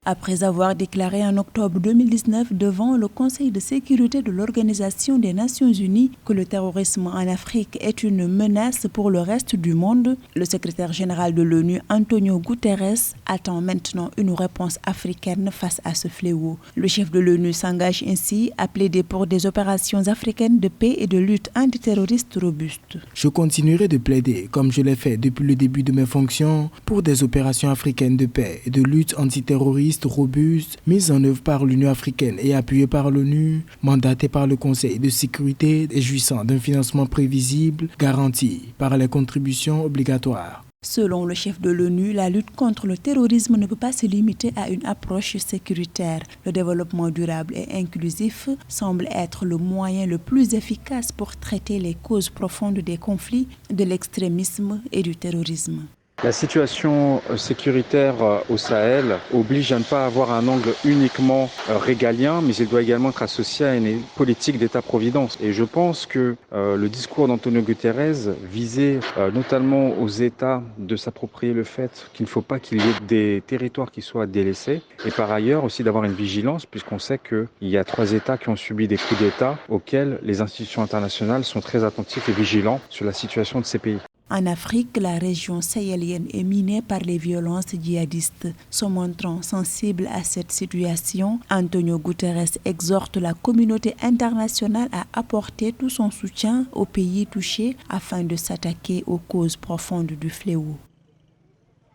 Après avoir déclaré en octobre 2019 devant le Conseil de sécurité de l'Organisation des Nations Unies que le terrorisme en Afrique est une menace pour le reste du monde, le secrétaire général de l'ONU, Antonio Guterres, attend maintenant une réponse africaine face à ce fléau. Le chef de l'ONU s'engage ainsi à plaider pour des opérations africaines de paix et de lutte antiterroriste robustes. Je continuerai de plaider, comme je l'ai fait depuis le début de mes fonctions, pour des opérations africaines de paix et de lutte antiterroriste robuste, mise en œuvre par l'Union africaine et appuyée par l'ONU, mandatée par le Conseil de sécurité et jouissant d'un financement prévisible garanti par les contributions obligatoires. Selon le chef de l'ONU, la lutte contre le terrorisme ne peut pas se limiter à une approche sécuritaire. Le développement durable et inclusif semble être le moyen le plus efficace pour traiter les causes profondes des conflits, de l'extrémisme et du terrorisme. La situation sécuritaire au Sahel oblige à ne pas avoir un angle uniquement régalien, mais il doit également être associé à une politique d'État-providence. Et je pense que le discours d'Antonio Guterres visait notamment aux États de s'approprier le fait qu'il ne faut pas qu'il y ait des territoires qui soient délaissés, et par ailleurs aussi d'avoir une vigilance, puisqu'on sait qu'il y a 3 États qui ont subi des coups d'État auxquels les institutions internationales sont très attentifs et vigilants sur la situation de ces pays. En Afrique, la région sahélienne est minée par les violences djihadistes. Se montrant sensible à cette situation, Antonio Guterres exhorte la communauté internationale à apporter tout son soutien aux pays touchés afin de s'attaquer aux causes profondes du fléau.